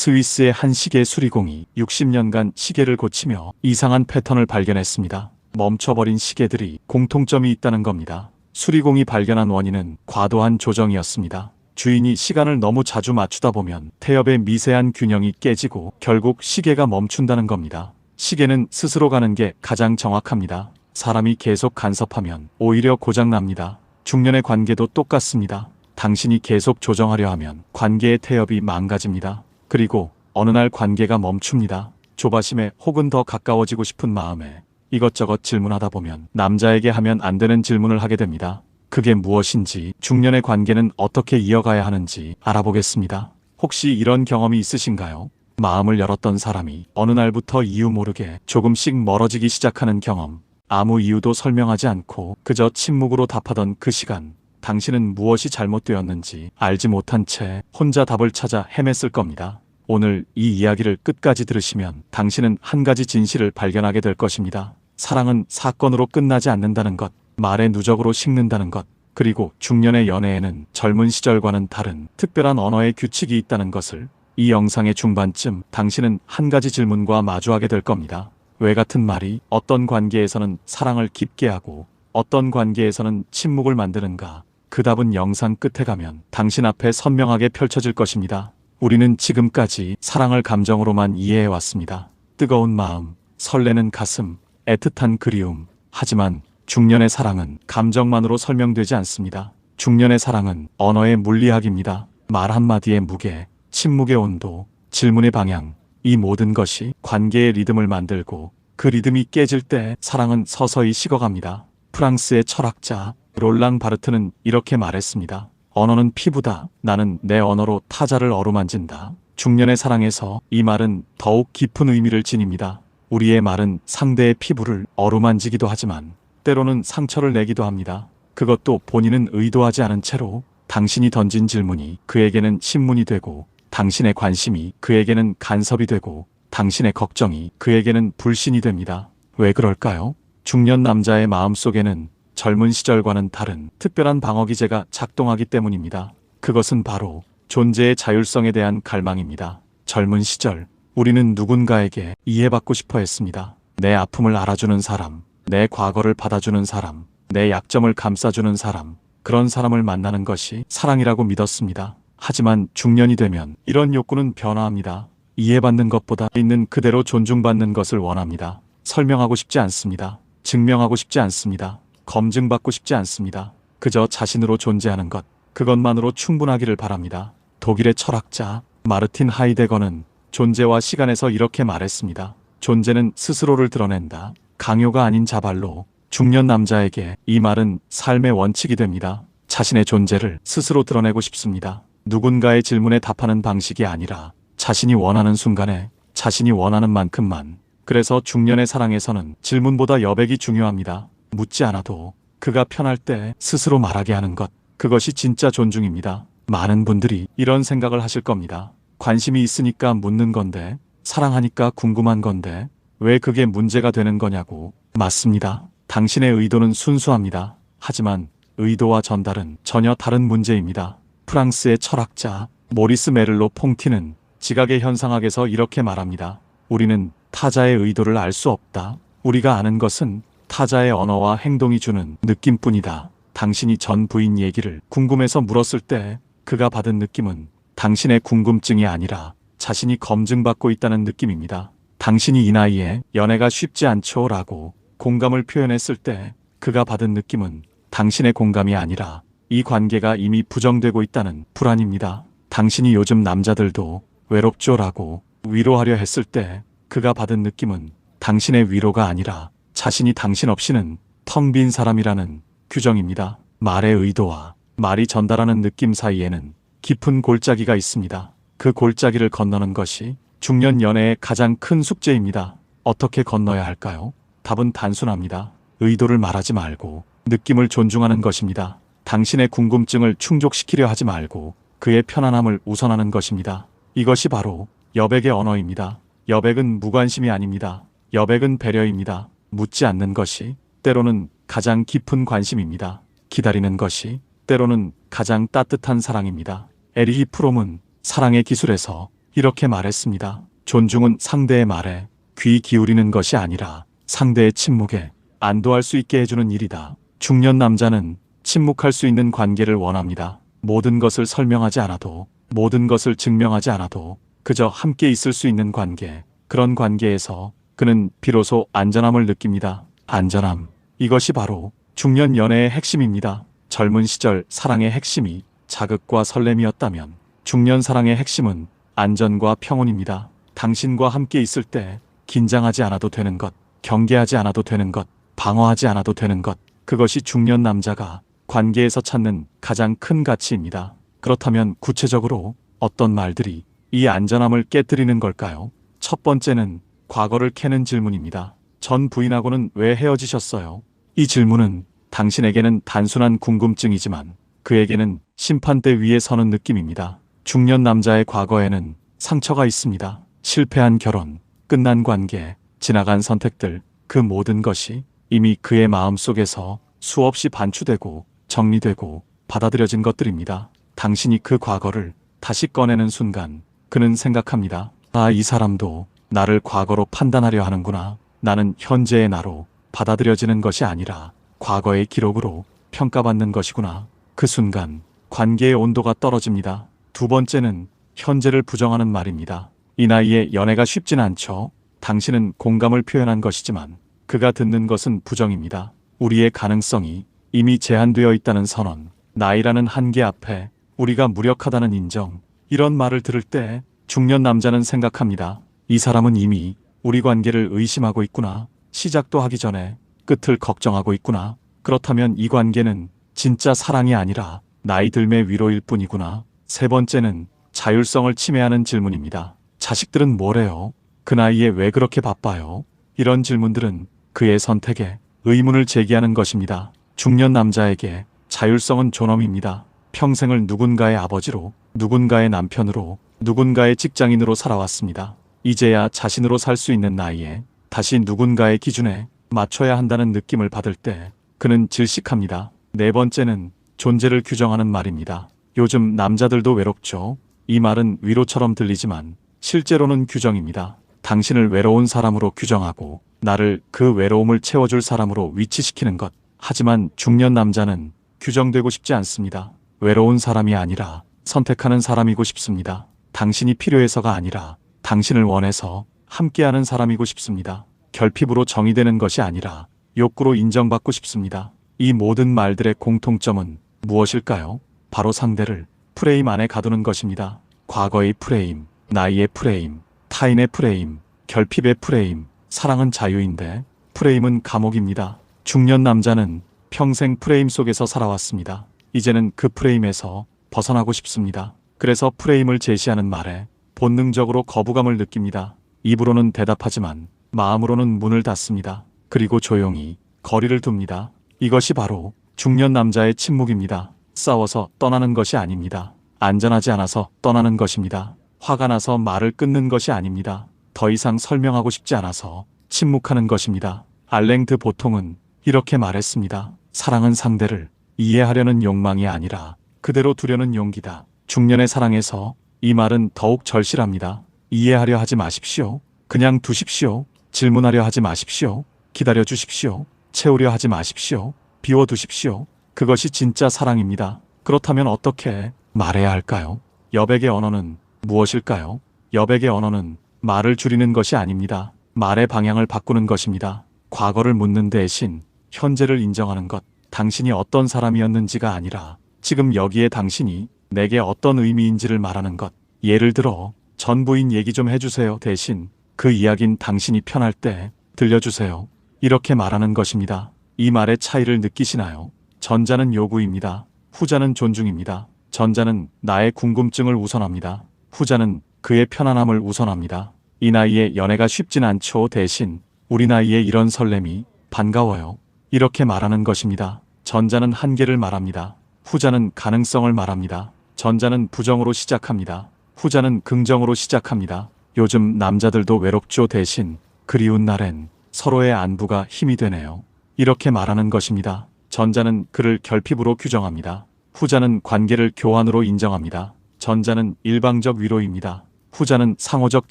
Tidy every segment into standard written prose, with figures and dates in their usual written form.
스위스의 한 시계 수리공이 60년간 시계를 고치며 이상한 패턴을 발견했습니다. 멈춰버린 시계들이 공통점이 있다는 겁니다. 수리공이 발견한 원인은 과도한 조정이었습니다. 주인이 시간을 너무 자주 맞추다 보면 태엽의 미세한 균형이 깨지고 결국 시계가 멈춘다는 겁니다. 시계는 스스로 가는 게 가장 정확합니다. 사람이 계속 간섭하면 오히려 고장납니다. 중년의 관계도 똑같습니다. 당신이 계속 조정하려 하면 관계의 태엽이 망가집니다. 그리고 어느 날 관계가 멈춥니다. 조바심에 혹은 더 가까워지고 싶은 마음에 이것저것 질문하다 보면 남자에게 하면 안 되는 질문을 하게 됩니다. 그게 무엇인지, 중년의 관계는 어떻게 이어가야 하는지 알아보겠습니다. 혹시 이런 경험이 있으신가요? 마음을 열었던 사람이 어느 날부터 이유 모르게 조금씩 멀어지기 시작하는 경험. 아무 이유도 설명하지 않고 그저 침묵으로 답하던 그 시간. 당신은 무엇이 잘못되었는지 알지 못한 채 혼자 답을 찾아 헤맸을 겁니다. 오늘 이 이야기를 끝까지 들으시면 당신은 한 가지 진실을 발견하게 될 것입니다. 사랑은 사건으로 끝나지 않는다는 것, 말의 누적으로 식는다는 것, 그리고 중년의 연애에는 젊은 시절과는 다른 특별한 언어의 규칙이 있다는 것을 이 영상의 중반쯤 당신은 한 가지 질문과 마주하게 될 겁니다. 왜 같은 말이 어떤 관계에서는 사랑을 깊게 하고 어떤 관계에서는 침묵을 만드는가? 그 답은 영상 끝에 가면 당신 앞에 선명하게 펼쳐질 것입니다. 우리는 지금까지 사랑을 감정으로만 이해해왔습니다. 뜨거운 마음, 설레는 가슴, 애틋한 그리움. 하지만 중년의 사랑은 감정만으로 설명되지 않습니다. 중년의 사랑은 언어의 물리학입니다. 말 한마디의 무게, 침묵의 온도, 질문의 방향, 이 모든 것이 관계의 리듬을 만들고 그 리듬이 깨질 때 사랑은 서서히 식어갑니다. 프랑스의 철학자 롤랑 바르트는 이렇게 말했습니다. 언어는 피부다. 나는 내 언어로 타자를 어루만진다. 중년의 사랑에서 이 말은 더욱 깊은 의미를 지닙니다. 우리의 말은 상대의 피부를 어루만지기도 하지만 때로는 상처를 내기도 합니다. 그것도 본인은 의도하지 않은 채로. 당신이 던진 질문이 그에게는 신문이 되고, 당신의 관심이 그에게는 간섭이 되고, 당신의 걱정이 그에게는 불신이 됩니다. 왜 그럴까요? 중년 남자의 마음속에는 젊은 시절과는 다른 특별한 방어기제가 작동하기 때문입니다. 그것은 바로 존재의 자율성에 대한 갈망입니다. 젊은 시절, 우리는 누군가에게 이해받고 싶어 했습니다. 내 아픔을 알아주는 사람, 내 과거를 받아주는 사람, 내 약점을 감싸주는 사람, 그런 사람을 만나는 것이 사랑이라고 믿었습니다. 하지만 중년이 되면 이런 욕구는 변화합니다. 이해받는 것보다 있는 그대로 존중받는 것을 원합니다. 설명하고 싶지 않습니다. 증명하고 싶지 않습니다. 검증받고 싶지 않습니다. 그저 자신으로 존재하는 것, 그것만으로 충분하기를 바랍니다. 독일의 철학자 마르틴 하이데거는 존재와 시간에서 이렇게 말했습니다. 존재는 스스로를 드러낸다. 강요가 아닌 자발로. 중년 남자에게 이 말은 삶의 원칙이 됩니다. 자신의 존재를 스스로 드러내고 싶습니다. 누군가의 질문에 답하는 방식이 아니라 자신이 원하는 순간에 자신이 원하는 만큼만. 그래서 중년의 사랑에서는 질문보다 여백이 중요합니다. 묻지 않아도 그가 편할 때 스스로 말하게 하는 것, 그것이 진짜 존중입니다. 많은 분들이 이런 생각을 하실 겁니다. 관심이 있으니까 묻는 건데, 사랑하니까 궁금한 건데 왜 그게 문제가 되는 거냐고. 맞습니다. 당신의 의도는 순수합니다. 하지만 의도와 전달은 전혀 다른 문제입니다. 프랑스의 철학자 모리스 메를로 퐁티는 지각의 현상학에서 이렇게 말합니다. 우리는 타자의 의도를 알 수 없다. 우리가 아는 것은 타자의 언어와 행동이 주는 느낌뿐이다. 당신이 전 부인 얘기를 궁금해서 물었을 때 그가 받은 느낌은 당신의 궁금증이 아니라 자신이 검증받고 있다는 느낌입니다. 당신이 이 나이에 연애가 쉽지 않죠 라고 공감을 표현했을 때 그가 받은 느낌은 당신의 공감이 아니라 이 관계가 이미 부정되고 있다는 불안입니다. 당신이 요즘 남자들도 외롭죠 라고 위로하려 했을 때 그가 받은 느낌은 당신의 위로가 아니라 자신이 당신 없이는 텅 빈 사람이라는 규정입니다. 말의 의도와 말이 전달하는 느낌 사이에는 깊은 골짜기가 있습니다. 그 골짜기를 건너는 것이 중년 연애의 가장 큰 숙제입니다. 어떻게 건너야 할까요? 답은 단순합니다. 의도를 말하지 말고 느낌을 존중하는 것입니다. 당신의 궁금증을 충족시키려 하지 말고 그의 편안함을 우선하는 것입니다. 이것이 바로 여백의 언어입니다. 여백은 무관심이 아닙니다. 여백은 배려입니다. 묻지 않는 것이 때로는 가장 깊은 관심입니다. 기다리는 것이 때로는 가장 따뜻한 사랑입니다. 에리히 프롬은 사랑의 기술에서 이렇게 말했습니다. 존중은 상대의 말에 귀 기울이는 것이 아니라 상대의 침묵에 안도할 수 있게 해주는 일이다. 중년 남자는 침묵할 수 있는 관계를 원합니다. 모든 것을 설명하지 않아도, 모든 것을 증명하지 않아도 그저 함께 있을 수 있는 관계, 그런 관계에서 그는 비로소 안전함을 느낍니다. 안전함. 이것이 바로 중년 연애의 핵심입니다. 젊은 시절 사랑의 핵심이 자극과 설렘이었다면 중년 사랑의 핵심은 안전과 평온입니다. 당신과 함께 있을 때 긴장하지 않아도 되는 것, 경계하지 않아도 되는 것, 방어하지 않아도 되는 것, 그것이 중년 남자가 관계에서 찾는 가장 큰 가치입니다. 그렇다면 구체적으로 어떤 말들이 이 안전함을 깨뜨리는 걸까요? 첫 번째는 과거를 캐는 질문입니다. 전 부인하고는 왜 헤어지셨어요? 이 질문은 당신에게는 단순한 궁금증이지만 그에게는 심판대 위에 서는 느낌입니다. 중년 남자의 과거에는 상처가 있습니다. 실패한 결혼, 끝난 관계, 지나간 선택들, 그 모든 것이 이미 그의 마음속에서 수없이 반추되고 정리되고 받아들여진 것들입니다. 당신이 그 과거를 다시 꺼내는 순간 그는 생각합니다. 아, 이 사람도 나를 과거로 판단하려 하는구나. 나는 현재의 나로 받아들여지는 것이 아니라 과거의 기록으로 평가받는 것이구나. 그 순간 관계의 온도가 떨어집니다. 두 번째는 현재를 부정하는 말입니다. 이 나이에 연애가 쉽진 않죠. 당신은 공감을 표현한 것이지만 그가 듣는 것은 부정입니다. 우리의 가능성이 이미 제한되어 있다는 선언, 나이라는 한계 앞에 우리가 무력하다는 인정, 이런 말을 들을 때 중년 남자는 생각합니다. 이 사람은 이미 우리 관계를 의심하고 있구나. 시작도 하기 전에 끝을 걱정하고 있구나. 그렇다면 이 관계는 진짜 사랑이 아니라 나이 들매 위로일 뿐이구나. 세 번째는 자율성을 침해하는 질문입니다. 자식들은 뭐래요? 그 나이에 왜 그렇게 바빠요? 이런 질문들은 그의 선택에 의문을 제기하는 것입니다. 중년 남자에게 자율성은 존엄입니다. 평생을 누군가의 아버지로, 누군가의 남편으로, 누군가의 직장인으로 살아왔습니다. 이제야 자신으로 살 수 있는 나이에 다시 누군가의 기준에 맞춰야 한다는 느낌을 받을 때 그는 질식합니다. 네 번째는 존재를 규정하는 말입니다. 요즘 남자들도 외롭죠. 이 말은 위로처럼 들리지만 실제로는 규정입니다. 당신을 외로운 사람으로 규정하고 나를 그 외로움을 채워줄 사람으로 위치시키는 것. 하지만 중년 남자는 규정되고 싶지 않습니다. 외로운 사람이 아니라 선택하는 사람이고 싶습니다. 당신이 필요해서가 아니라 당신을 원해서 함께하는 사람이고 싶습니다. 결핍으로 정의되는 것이 아니라 욕구로 인정받고 싶습니다. 이 모든 말들의 공통점은 무엇일까요? 바로 상대를 프레임 안에 가두는 것입니다. 과거의 프레임, 나이의 프레임, 타인의 프레임, 결핍의 프레임. 사랑은 자유인데 프레임은 감옥입니다. 중년 남자는 평생 프레임 속에서 살아왔습니다. 이제는 그 프레임에서 벗어나고 싶습니다. 그래서 프레임을 제시하는 말에 본능적으로 거부감을 느낍니다. 입으로는 대답하지만 마음으로는 문을 닫습니다. 그리고 조용히 거리를 둡니다. 이것이 바로 중년 남자의 침묵입니다. 싸워서 떠나는 것이 아닙니다. 안전하지 않아서 떠나는 것입니다. 화가 나서 말을 끊는 것이 아닙니다. 더 이상 설명하고 싶지 않아서 침묵하는 것입니다. 알랭 드 보통은 이렇게 말했습니다. 사랑은 상대를 이해하려는 욕망이 아니라 그대로 두려는 용기다. 중년의 사랑에서 이 말은 더욱 절실합니다. 이해하려 하지 마십시오. 그냥 두십시오. 질문하려 하지 마십시오. 기다려 주십시오. 채우려 하지 마십시오. 비워두십시오. 그것이 진짜 사랑입니다. 그렇다면 어떻게 말해야 할까요? 여백의 언어는 무엇일까요? 여백의 언어는 말을 줄이는 것이 아닙니다. 말의 방향을 바꾸는 것입니다. 과거를 묻는 대신 현재를 인정하는 것. 당신이 어떤 사람이었는지가 아니라 지금 여기에 당신이 내게 어떤 의미인지를 말하는 것. 예를 들어 전 부인 얘기 좀 해주세요. 대신 그 이야기는 당신이 편할 때 들려주세요. 이렇게 말하는 것입니다. 이 말의 차이를 느끼시나요? 전자는 요구입니다. 후자는 존중입니다. 전자는 나의 궁금증을 우선합니다. 후자는 그의 편안함을 우선합니다. 이 나이에 연애가 쉽진 않죠. 대신 우리 나이에 이런 설렘이 반가워요. 이렇게 말하는 것입니다. 전자는 한계를 말합니다. 후자는 가능성을 말합니다. 전자는 부정으로 시작합니다. 후자는 긍정으로 시작합니다. 요즘 남자들도 외롭죠. 대신 그리운 날엔 서로의 안부가 힘이 되네요. 이렇게 말하는 것입니다. 전자는 그를 결핍으로 규정합니다. 후자는 관계를 교환으로 인정합니다. 전자는 일방적 위로입니다. 후자는 상호적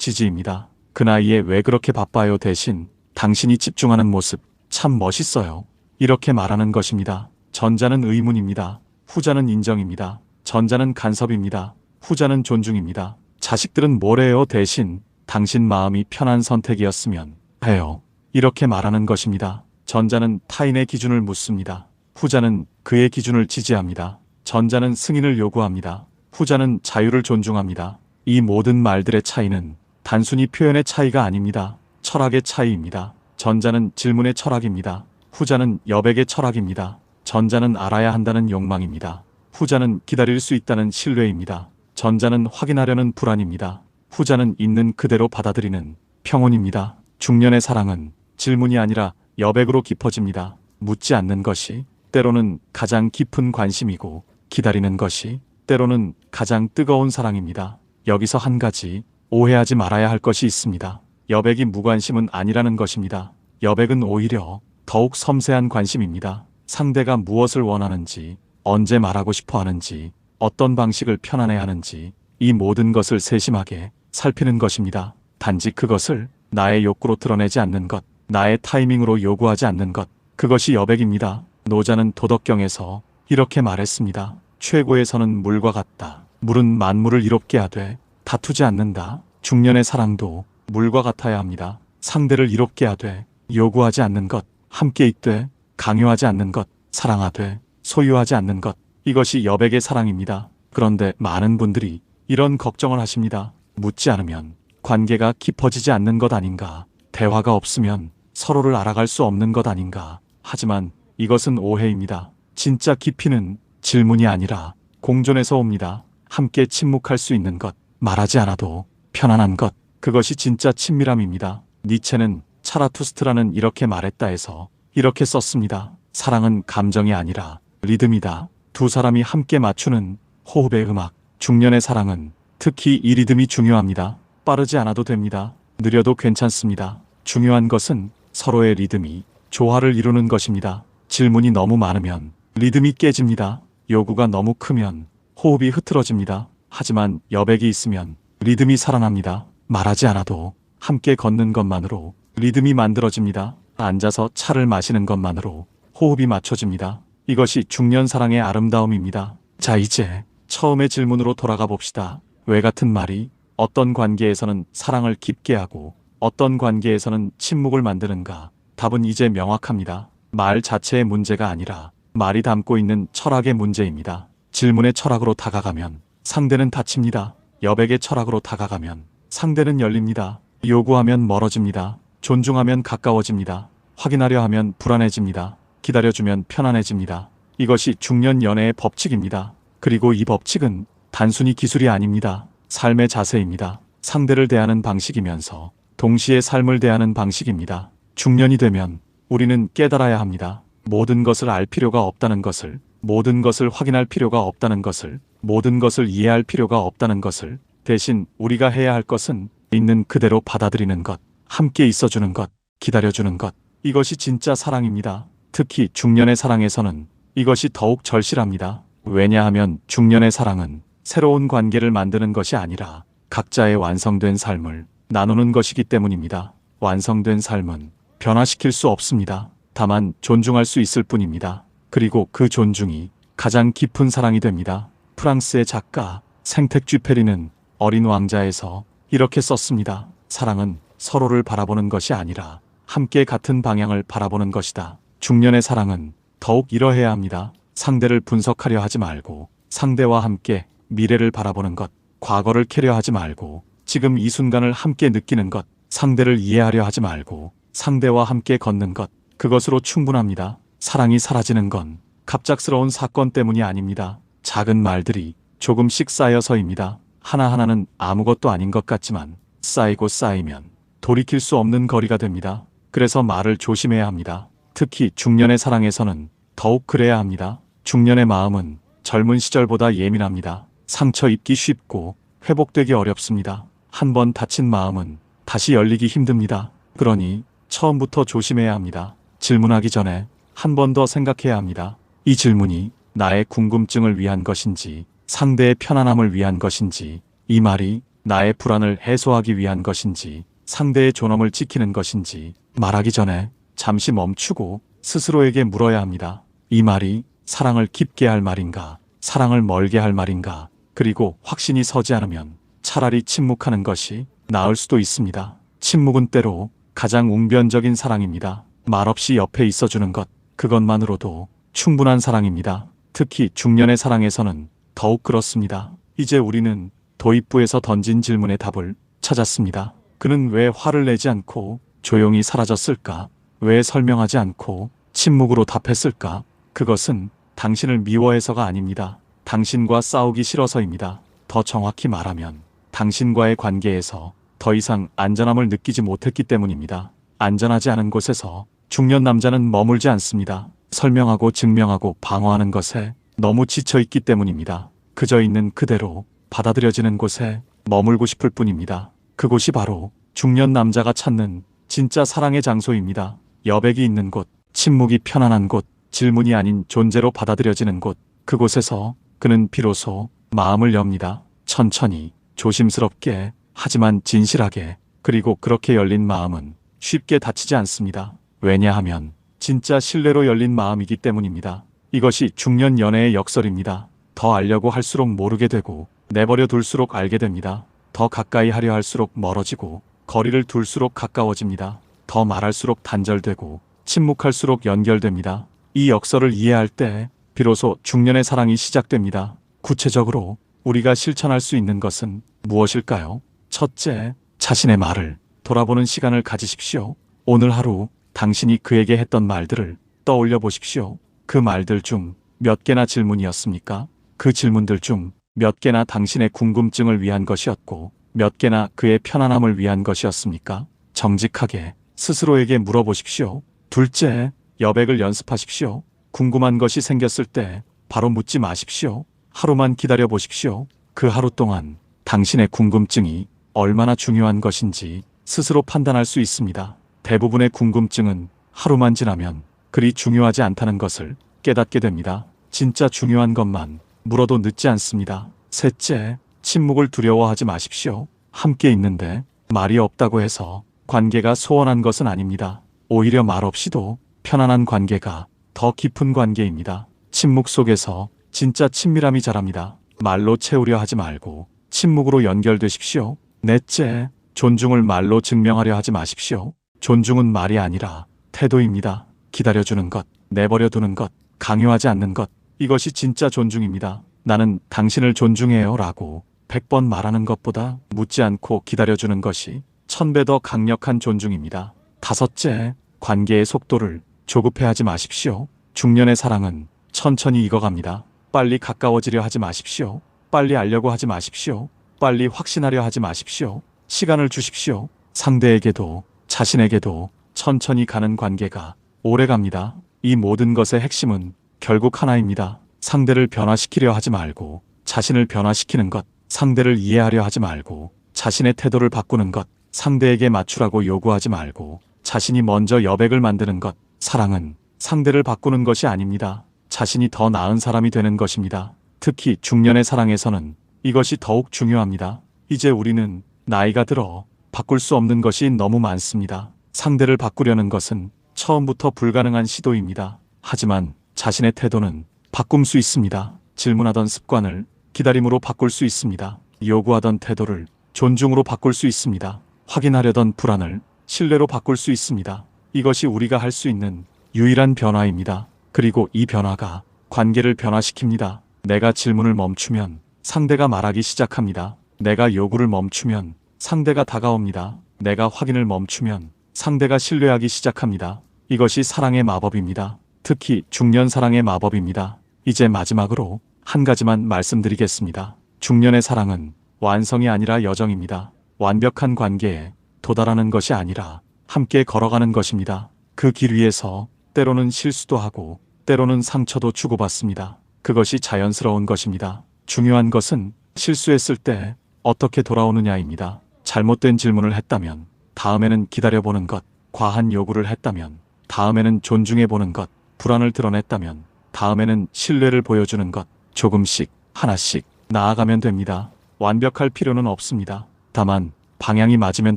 지지입니다. 그 나이에 왜 그렇게 바빠요? 대신 당신이 집중하는 모습 참 멋있어요. 이렇게 말하는 것입니다. 전자는 의문입니다. 후자는 인정입니다. 전자는 간섭입니다. 후자는 존중입니다. 자식들은 뭐래요? 대신 당신 마음이 편한 선택이었으면 해요. 이렇게 말하는 것입니다. 전자는 타인의 기준을 묻습니다. 후자는 그의 기준을 지지합니다. 전자는 승인을 요구합니다. 후자는 자유를 존중합니다. 이 모든 말들의 차이는 단순히 표현의 차이가 아닙니다. 철학의 차이입니다. 전자는 질문의 철학입니다. 후자는 여백의 철학입니다. 전자는 알아야 한다는 욕망입니다. 후자는 기다릴 수 있다는 신뢰입니다. 전자는 확인하려는 불안입니다. 후자는 있는 그대로 받아들이는 평온입니다. 중년의 사랑은 질문이 아니라 여백으로 깊어집니다. 묻지 않는 것이 때로는 가장 깊은 관심이고 기다리는 것이 때로는 가장 뜨거운 사랑입니다. 여기서 한 가지 오해하지 말아야 할 것이 있습니다. 여백이 무관심은 아니라는 것입니다. 여백은 오히려 더욱 섬세한 관심입니다. 상대가 무엇을 원하는지, 언제 말하고 싶어 하는지, 어떤 방식을 편안해 하는지 이 모든 것을 세심하게 살피는 것입니다. 단지 그것을 나의 욕구로 드러내지 않는 것, 나의 타이밍으로 요구하지 않는 것, 그것이 여백입니다. 노자는 도덕경에서 이렇게 말했습니다. 최고의 선은 물과 같다. 물은 만물을 이롭게 하되 다투지 않는다. 중년의 사랑도 물과 같아야 합니다. 상대를 이롭게 하되 요구하지 않는 것, 함께 있되 강요하지 않는 것, 사랑하되 소유하지 않는 것, 이것이 여백의 사랑입니다. 그런데 많은 분들이 이런 걱정을 하십니다. 묻지 않으면 관계가 깊어지지 않는 것 아닌가? 대화가 없으면 서로를 알아갈 수 없는 것 아닌가? 하지만 이것은 오해입니다. 진짜 깊이는 질문이 아니라 공존에서 옵니다. 함께 침묵할 수 있는 것, 말하지 않아도 편안한 것, 그것이 진짜 친밀함입니다. 니체는 차라투스트라는 이렇게 말했다 해서 이렇게 썼습니다. 사랑은 감정이 아니라 리듬이다. 두 사람이 함께 맞추는 호흡의 음악. 중년의 사랑은 특히 이 리듬이 중요합니다. 빠르지 않아도 됩니다. 느려도 괜찮습니다. 중요한 것은 서로의 리듬이 조화를 이루는 것입니다. 질문이 너무 많으면 리듬이 깨집니다. 요구가 너무 크면 호흡이 흐트러집니다. 하지만 여백이 있으면 리듬이 살아납니다. 말하지 않아도 함께 걷는 것만으로 리듬이 만들어집니다. 앉아서 차를 마시는 것만으로 호흡이 맞춰집니다. 이것이 중년 사랑의 아름다움입니다. 자, 이제 처음의 질문으로 돌아가 봅시다. 왜 같은 말이 어떤 관계에서는 사랑을 깊게 하고 어떤 관계에서는 침묵을 만드는가? 답은 이제 명확합니다. 말 자체의 문제가 아니라 말이 담고 있는 철학의 문제입니다. 질문의 철학으로 다가가면 상대는 닫힙니다. 여백의 철학으로 다가가면 상대는 열립니다. 요구하면 멀어집니다. 존중하면 가까워집니다. 확인하려 하면 불안해집니다. 기다려주면 편안해집니다. 이것이 중년 연애의 법칙입니다. 그리고 이 법칙은 단순히 기술이 아닙니다. 삶의 자세입니다. 상대를 대하는 방식이면서 동시에 삶을 대하는 방식입니다. 중년이 되면 우리는 깨달아야 합니다. 모든 것을 알 필요가 없다는 것을, 모든 것을 확인할 필요가 없다는 것을, 모든 것을 이해할 필요가 없다는 것을, 대신 우리가 해야 할 것은 있는 그대로 받아들이는 것, 함께 있어주는 것, 기다려주는 것. 이것이 진짜 사랑입니다. 특히 중년의 사랑에서는 이것이 더욱 절실합니다. 왜냐하면 중년의 사랑은 새로운 관계를 만드는 것이 아니라 각자의 완성된 삶을 나누는 것이기 때문입니다. 완성된 삶은 변화시킬 수 없습니다. 다만 존중할 수 있을 뿐입니다. 그리고 그 존중이 가장 깊은 사랑이 됩니다. 프랑스의 작가 생텍쥐페리는 어린 왕자에서 이렇게 썼습니다. 사랑은 서로를 바라보는 것이 아니라 함께 같은 방향을 바라보는 것이다. 중년의 사랑은 더욱 이러해야 합니다. 상대를 분석하려 하지 말고 상대와 함께 미래를 바라보는 것, 과거를 캐려 하지 말고 지금 이 순간을 함께 느끼는 것, 상대를 이해하려 하지 말고 상대와 함께 걷는 것, 그것으로 충분합니다. 사랑이 사라지는 건 갑작스러운 사건 때문이 아닙니다. 작은 말들이 조금씩 쌓여서입니다. 하나하나는 아무것도 아닌 것 같지만 쌓이고 쌓이면 돌이킬 수 없는 거리가 됩니다. 그래서 말을 조심해야 합니다. 특히 중년의 사랑에서는 더욱 그래야 합니다. 중년의 마음은 젊은 시절보다 예민합니다. 상처 입기 쉽고 회복되기 어렵습니다. 한번 다친 마음은 다시 열리기 힘듭니다. 그러니 처음부터 조심해야 합니다. 질문하기 전에 한 번 더 생각해야 합니다. 이 질문이 나의 궁금증을 위한 것인지, 상대의 편안함을 위한 것인지, 이 말이 나의 불안을 해소하기 위한 것인지, 상대의 존엄을 지키는 것인지 말하기 전에 잠시 멈추고 스스로에게 물어야 합니다. 이 말이 사랑을 깊게 할 말인가, 사랑을 멀게 할 말인가, 그리고 확신이 서지 않으면 차라리 침묵하는 것이 나을 수도 있습니다. 침묵은 때로 가장 웅변적인 사랑입니다. 말없이 옆에 있어주는 것, 그것만으로도 충분한 사랑입니다. 특히 중년의 사랑에서는 더욱 그렇습니다. 이제 우리는 도입부에서 던진 질문의 답을 찾았습니다. 그는 왜 화를 내지 않고 조용히 사라졌을까? 왜 설명하지 않고 침묵으로 답했을까? 그것은 당신을 미워해서가 아닙니다. 당신과 싸우기 싫어서입니다. 더 정확히 말하면 당신과의 관계에서 더 이상 안전함을 느끼지 못했기 때문입니다. 안전하지 않은 곳에서 중년 남자는 머물지 않습니다. 설명하고 증명하고 방어하는 것에 너무 지쳐있기 때문입니다. 그저 있는 그대로 받아들여지는 곳에 머물고 싶을 뿐입니다. 그곳이 바로 중년 남자가 찾는 진짜 사랑의 장소입니다. 여백이 있는 곳, 침묵이 편안한 곳, 질문이 아닌 존재로 받아들여지는 곳, 그곳에서 그는 비로소 마음을 엽니다. 천천히, 조심스럽게, 하지만 진실하게. 그리고 그렇게 열린 마음은 쉽게 닫히지 않습니다. 왜냐하면 진짜 신뢰로 열린 마음이기 때문입니다. 이것이 중년 연애의 역설입니다. 더 알려고 할수록 모르게 되고, 내버려 둘수록 알게 됩니다. 더 가까이 하려 할수록 멀어지고, 거리를 둘수록 가까워집니다. 더 말할수록 단절되고, 침묵할수록 연결됩니다. 이 역설을 이해할 때 비로소 중년의 사랑이 시작됩니다. 구체적으로 우리가 실천할 수 있는 것은 무엇일까요? 첫째, 자신의 말을 돌아보는 시간을 가지십시오. 오늘 하루 당신이 그에게 했던 말들을 떠올려 보십시오. 그 말들 중 몇 개나 질문이었습니까? 그 질문들 중 몇 개나 당신의 궁금증을 위한 것이었고, 몇 개나 그의 편안함을 위한 것이었습니까? 정직하게 스스로에게 물어보십시오. 둘째, 여백을 연습하십시오. 궁금한 것이 생겼을 때 바로 묻지 마십시오. 하루만 기다려 보십시오. 그 하루 동안 당신의 궁금증이 얼마나 중요한 것인지 스스로 판단할 수 있습니다. 대부분의 궁금증은 하루만 지나면 그리 중요하지 않다는 것을 깨닫게 됩니다. 진짜 중요한 것만 물어도 늦지 않습니다. 셋째, 침묵을 두려워하지 마십시오. 함께 있는데 말이 없다고 해서 관계가 소원한 것은 아닙니다. 오히려 말 없이도 편안한 관계가 더 깊은 관계입니다. 침묵 속에서 진짜 친밀함이 자랍니다. 말로 채우려 하지 말고 침묵으로 연결되십시오. 넷째, 존중을 말로 증명하려 하지 마십시오. 존중은 말이 아니라 태도입니다. 기다려주는 것, 내버려두는 것, 강요하지 않는 것, 이것이 진짜 존중입니다. 나는 당신을 존중해요 라고 100번 말하는 것보다 묻지 않고 기다려주는 것이 1000배 더 강력한 존중입니다. 다섯째, 관계의 속도를 조급해하지 마십시오. 중년의 사랑은 천천히 익어갑니다. 빨리 가까워지려 하지 마십시오. 빨리 알려고 하지 마십시오. 빨리 확신하려 하지 마십시오. 시간을 주십시오. 상대에게도 자신에게도 천천히 가는 관계가 오래갑니다. 이 모든 것의 핵심은 결국 하나입니다. 상대를 변화시키려 하지 말고 자신을 변화시키는 것, 상대를 이해하려 하지 말고 자신의 태도를 바꾸는 것, 상대에게 맞추라고 요구하지 말고 자신이 먼저 여백을 만드는 것. 사랑은 상대를 바꾸는 것이 아닙니다. 자신이 더 나은 사람이 되는 것입니다. 특히 중년의 사랑에서는 이것이 더욱 중요합니다. 이제 우리는 나이가 들어 바꿀 수 없는 것이 너무 많습니다. 상대를 바꾸려는 것은 처음부터 불가능한 시도입니다. 하지만 자신의 태도는 바꿈 수 있습니다. 질문하던 습관을 기다림으로 바꿀 수 있습니다. 요구하던 태도를 존중으로 바꿀 수 있습니다. 확인하려던 불안을 신뢰로 바꿀 수 있습니다. 이것이 우리가 할 수 있는 유일한 변화입니다. 그리고 이 변화가 관계를 변화시킵니다. 내가 질문을 멈추면 상대가 말하기 시작합니다. 내가 요구를 멈추면 상대가 다가옵니다. 내가 확인을 멈추면 상대가 신뢰하기 시작합니다. 이것이 사랑의 마법입니다. 특히 중년 사랑의 마법입니다. 이제 마지막으로 한 가지만 말씀드리겠습니다. 중년의 사랑은 완성이 아니라 여정입니다. 완벽한 관계에 도달하는 것이 아니라 함께 걸어가는 것입니다. 그 길 위에서 때로는 실수도 하고 때로는 상처도 주고받습니다. 그것이 자연스러운 것입니다. 중요한 것은 실수했을 때 어떻게 돌아오느냐입니다. 잘못된 질문을 했다면 다음에는 기다려보는 것, 과한 요구를 했다면 다음에는 존중해보는 것, 불안을 드러냈다면 다음에는 신뢰를 보여주는 것, 조금씩 하나씩 나아가면 됩니다. 완벽할 필요는 없습니다. 다만 방향이 맞으면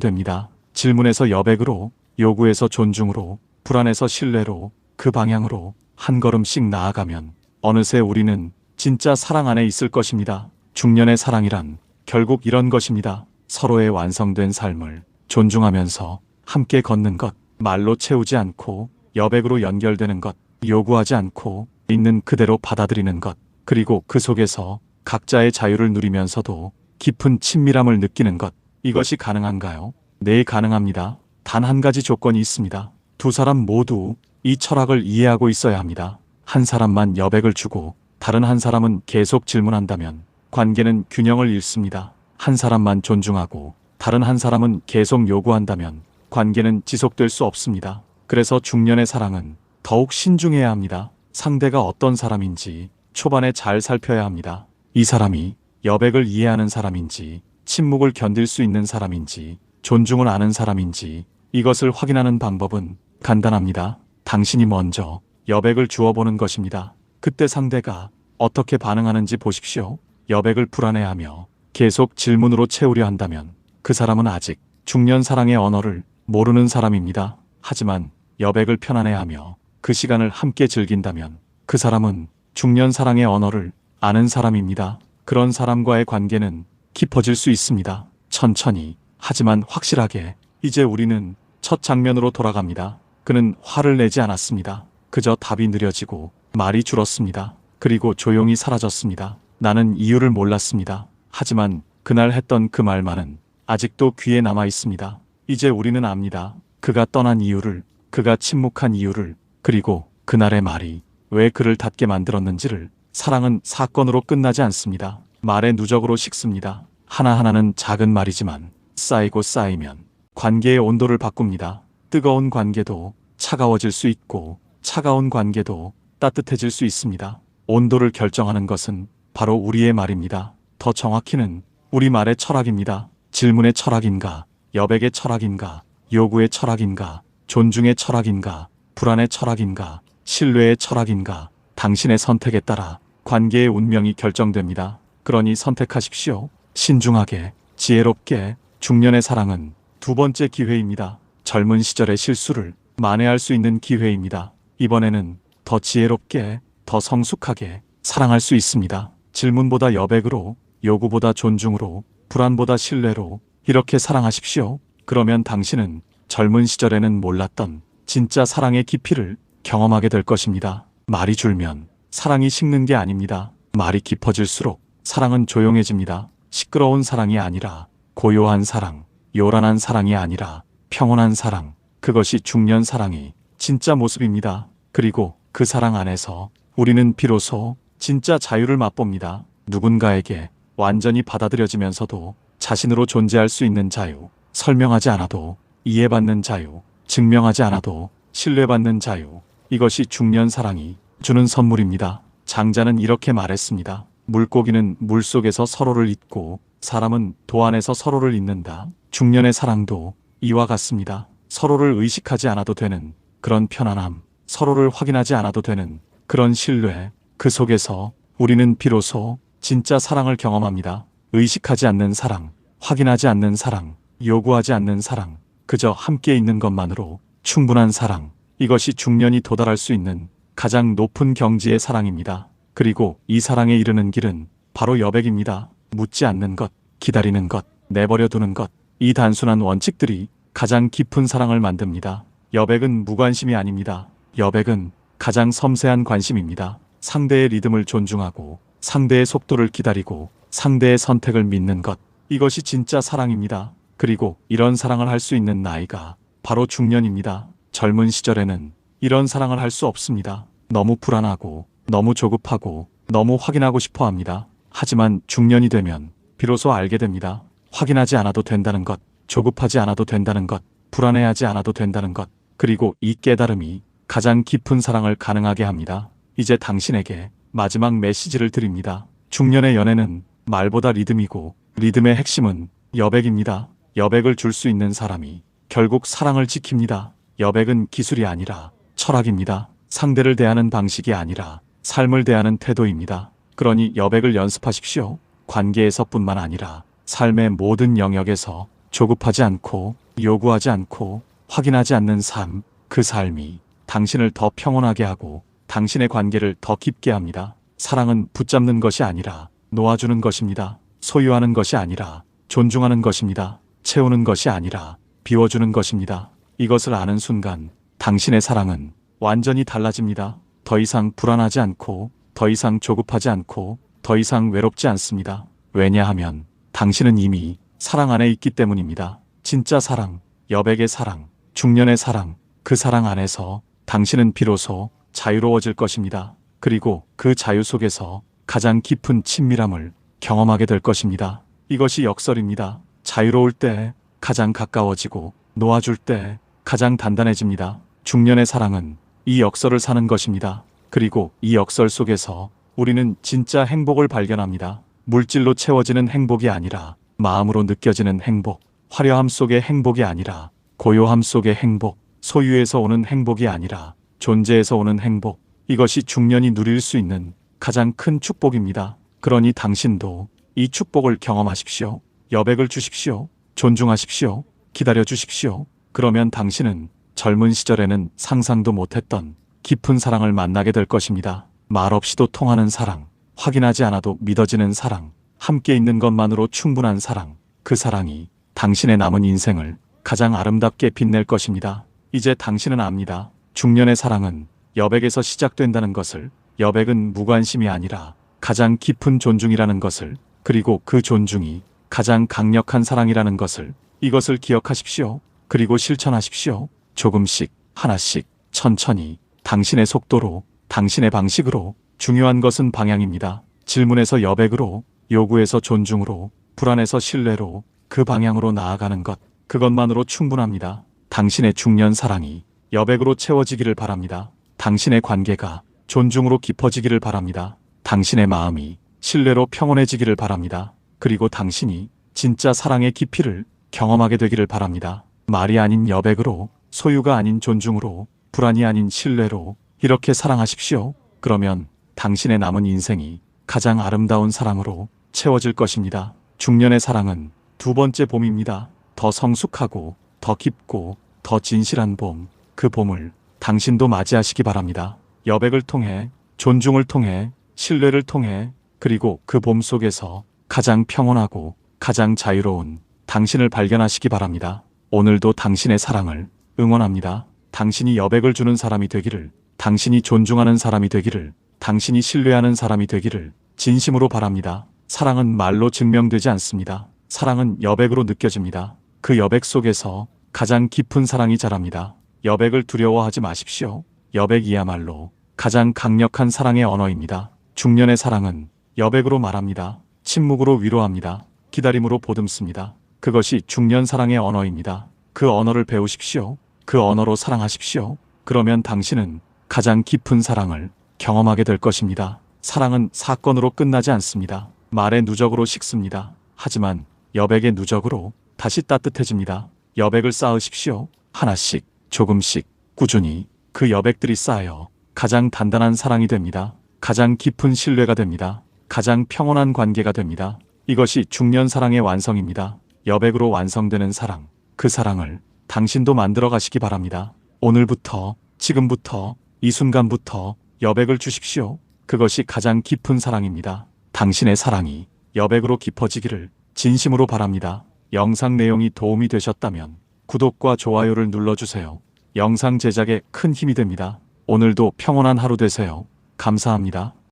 됩니다. 질문에서 여백으로, 요구에서 존중으로, 불안에서 신뢰로, 그 방향으로 한 걸음씩 나아가면 어느새 우리는 진짜 사랑 안에 있을 것입니다. 중년의 사랑이란 결국 이런 것입니다. 서로의 완성된 삶을 존중하면서 함께 걷는 것, 말로 채우지 않고 여백으로 연결되는 것, 요구하지 않고 있는 그대로 받아들이는 것, 그리고 그 속에서 각자의 자유를 누리면서도 깊은 친밀함을 느끼는 것. 이것이 가능한가요? 네, 가능합니다. 단 한 가지 조건이 있습니다. 두 사람 모두 이 철학을 이해하고 있어야 합니다. 한 사람만 여백을 주고 다른 한 사람은 계속 질문한다면 관계는 균형을 잃습니다. 한 사람만 존중하고 다른 한 사람은 계속 요구한다면 관계는 지속될 수 없습니다. 그래서 중년의 사랑은 더욱 신중해야 합니다. 상대가 어떤 사람인지 초반에 잘 살펴야 합니다. 이 사람이 여백을 이해하는 사람인지, 침묵을 견딜 수 있는 사람인지, 존중을 아는 사람인지, 이것을 확인하는 방법은 간단합니다. 당신이 먼저 여백을 주어보는 것입니다. 그때 상대가 어떻게 반응하는지 보십시오. 여백을 불안해하며 계속 질문으로 채우려 한다면 그 사람은 아직 중년 사랑의 언어를 모르는 사람입니다. 하지만 여백을 편안해하며 그 시간을 함께 즐긴다면 그 사람은 중년 사랑의 언어를 아는 사람입니다. 그런 사람과의 관계는 깊어질 수 있습니다. 천천히, 하지만 확실하게. 이제 우리는 첫 장면으로 돌아갑니다. 그는 화를 내지 않았습니다. 그저 답이 느려지고 말이 줄었습니다. 그리고 조용히 사라졌습니다. 나는 이유를 몰랐습니다. 하지만 그날 했던 그 말만은 아직도 귀에 남아 있습니다. 이제 우리는 압니다. 그가 떠난 이유를, 그가 침묵한 이유를, 그리고 그날의 말이 왜 그를 닫게 만들었는지를. 사랑은 사건으로 끝나지 않습니다. 말의 누적으로 식습니다. 하나하나는 작은 말이지만 쌓이고 쌓이면 관계의 온도를 바꿉니다. 뜨거운 관계도 차가워질 수 있고 차가운 관계도 따뜻해질 수 있습니다. 온도를 결정하는 것은 바로 우리의 말입니다. 더 정확히는 우리 말의 철학입니다. 질문의 철학인가, 여백의 철학인가, 요구의 철학인가, 존중의 철학인가, 불안의 철학인가, 신뢰의 철학인가. 당신의 선택에 따라 관계의 운명이 결정됩니다. 그러니 선택하십시오. 신중하게, 지혜롭게. 중년의 사랑은 두 번째 기회입니다. 젊은 시절의 실수를 만회할 수 있는 기회입니다. 이번에는 더 지혜롭게, 더 성숙하게 사랑할 수 있습니다. 질문보다 여백으로, 요구보다 존중으로, 불안보다 신뢰로 이렇게 사랑하십시오. 그러면 당신은 젊은 시절에는 몰랐던 진짜 사랑의 깊이를 경험하게 될 것입니다. 말이 줄면 사랑이 식는 게 아닙니다. 말이 깊어질수록 사랑은 조용해집니다. 시끄러운 사랑이 아니라 고요한 사랑, 요란한 사랑이 아니라 평온한 사랑. 그것이 중년 사랑의 진짜 모습입니다. 그리고 그 사랑 안에서 우리는 비로소 진짜 자유를 맛봅니다. 누군가에게 완전히 받아들여지면서도 자신으로 존재할 수 있는 자유, 설명하지 않아도 이해받는 자유, 증명하지 않아도 신뢰받는 자유. 이것이 중년 사랑이 주는 선물입니다. 장자는 이렇게 말했습니다. 물고기는 물속에서 서로를 잇고 사람은 도 안에서 서로를 잇는다. 중년의 사랑도 이와 같습니다. 서로를 의식하지 않아도 되는 그런 편안함, 서로를 확인하지 않아도 되는 그런 신뢰. 그 속에서 우리는 비로소 진짜 사랑을 경험합니다. 의식하지 않는 사랑, 확인하지 않는 사랑, 요구하지 않는 사랑, 그저 함께 있는 것만으로 충분한 사랑. 이것이 중년이 도달할 수 있는 가장 높은 경지의 사랑입니다. 그리고 이 사랑에 이르는 길은 바로 여백입니다. 묻지 않는 것, 기다리는 것, 내버려 두는 것. 이 단순한 원칙들이 가장 깊은 사랑을 만듭니다. 여백은 무관심이 아닙니다. 여백은 가장 섬세한 관심입니다. 상대의 리듬을 존중하고 상대의 속도를 기다리고 상대의 선택을 믿는 것. 이것이 진짜 사랑입니다. 그리고 이런 사랑을 할 수 있는 나이가 바로 중년입니다. 젊은 시절에는 이런 사랑을 할 수 없습니다. 너무 불안하고 너무 조급하고 너무 확인하고 싶어 합니다. 하지만 중년이 되면 비로소 알게 됩니다. 확인하지 않아도 된다는 것, 조급하지 않아도 된다는 것, 불안해하지 않아도 된다는 것. 그리고 이 깨달음이 가장 깊은 사랑을 가능하게 합니다. 이제 당신에게 마지막 메시지를 드립니다. 중년의 연애는 말보다 리듬이고 리듬의 핵심은 여백입니다. 여백을 줄 수 있는 사람이 결국 사랑을 지킵니다. 여백은 기술이 아니라 철학입니다. 상대를 대하는 방식이 아니라 삶을 대하는 태도입니다. 그러니 여백을 연습하십시오. 관계에서뿐만 아니라 삶의 모든 영역에서 조급하지 않고 요구하지 않고 확인하지 않는 삶, 그 삶이 당신을 더 평온하게 하고 당신의 관계를 더 깊게 합니다. 사랑은 붙잡는 것이 아니라 놓아주는 것입니다. 소유하는 것이 아니라 존중하는 것입니다. 채우는 것이 아니라 비워주는 것입니다. 이것을 아는 순간 당신의 사랑은 완전히 달라집니다. 더 이상 불안하지 않고 더 이상 조급하지 않고 더 이상 외롭지 않습니다. 왜냐하면 당신은 이미 사랑 안에 있기 때문입니다. 진짜 사랑, 여백의 사랑, 중년의 사랑, 그 사랑 안에서 당신은 비로소 자유로워질 것입니다. 그리고 그 자유 속에서 가장 깊은 친밀함을 경험하게 될 것입니다. 이것이 역설입니다. 자유로울 때 가장 가까워지고 놓아줄 때 가장 단단해집니다. 중년의 사랑은 이 역설을 사는 것입니다. 그리고 이 역설 속에서 우리는 진짜 행복을 발견합니다. 물질로 채워지는 행복이 아니라 마음으로 느껴지는 행복, 화려함 속의 행복이 아니라 고요함 속의 행복, 소유에서 오는 행복이 아니라 존재에서 오는 행복, 이것이 중년이 누릴 수 있는 가장 큰 축복입니다. 그러니 당신도 이 축복을 경험하십시오. 여백을 주십시오. 존중하십시오. 기다려 주십시오. 그러면 당신은 젊은 시절에는 상상도 못했던 깊은 사랑을 만나게 될 것입니다. 말 없이도 통하는 사랑, 확인하지 않아도 믿어지는 사랑, 함께 있는 것만으로 충분한 사랑, 그 사랑이 당신의 남은 인생을 가장 아름답게 빛낼 것입니다. 이제 당신은 압니다. 중년의 사랑은 여백에서 시작된다는 것을, 여백은 무관심이 아니라 가장 깊은 존중이라는 것을, 그리고 그 존중이 가장 강력한 사랑이라는 것을, 이것을 기억하십시오. 그리고 실천하십시오. 조금씩, 하나씩, 천천히, 당신의 속도로, 당신의 방식으로. 중요한 것은 방향입니다. 질문에서 여백으로, 요구에서 존중으로, 불안에서 신뢰로, 그 방향으로 나아가는 것, 그것만으로 충분합니다. 당신의 중년 사랑이 여백으로 채워지기를 바랍니다. 당신의 관계가 존중으로 깊어지기를 바랍니다. 당신의 마음이 신뢰로 평온해지기를 바랍니다. 그리고 당신이 진짜 사랑의 깊이를 경험하게 되기를 바랍니다. 말이 아닌 여백으로, 소유가 아닌 존중으로, 불안이 아닌 신뢰로 이렇게 사랑하십시오. 그러면 당신의 남은 인생이 가장 아름다운 사랑으로 채워질 것입니다. 중년의 사랑은 두 번째 봄입니다. 더 성숙하고 더 깊고 더 진실한 봄, 그 봄을 당신도 맞이하시기 바랍니다. 여백을 통해, 존중을 통해, 신뢰를 통해, 그리고 그 봄 속에서 가장 평온하고 가장 자유로운 당신을 발견하시기 바랍니다. 오늘도 당신의 사랑을 응원합니다. 당신이 여백을 주는 사람이 되기를, 당신이 존중하는 사람이 되기를, 당신이 신뢰하는 사람이 되기를 진심으로 바랍니다. 사랑은 말로 증명되지 않습니다. 사랑은 여백으로 느껴집니다. 그 여백 속에서 가장 깊은 사랑이 자랍니다. 여백을 두려워하지 마십시오. 여백이야말로 가장 강력한 사랑의 언어입니다. 중년의 사랑은 여백으로 말합니다. 침묵으로 위로합니다. 기다림으로 보듬습니다. 그것이 중년 사랑의 언어입니다. 그 언어를 배우십시오. 그 언어로 사랑하십시오. 그러면 당신은 가장 깊은 사랑을 경험하게 될 것입니다. 사랑은 사건으로 끝나지 않습니다. 말의 누적으로 식습니다. 하지만 여백의 누적으로 다시 따뜻해집니다. 여백을 쌓으십시오. 하나씩, 조금씩, 꾸준히 그 여백들이 쌓여 가장 단단한 사랑이 됩니다. 가장 깊은 신뢰가 됩니다. 가장 평온한 관계가 됩니다. 이것이 중년 사랑의 완성입니다. 여백으로 완성되는 사랑, 그 사랑을 당신도 만들어 가시기 바랍니다. 오늘부터, 지금부터, 이 순간부터 여백을 주십시오. 그것이 가장 깊은 사랑입니다. 당신의 사랑이 여백으로 깊어지기를 진심으로 바랍니다. 영상 내용이 도움이 되셨다면 구독과 좋아요를 눌러주세요. 영상 제작에 큰 힘이 됩니다. 오늘도 평온한 하루 되세요. 감사합니다.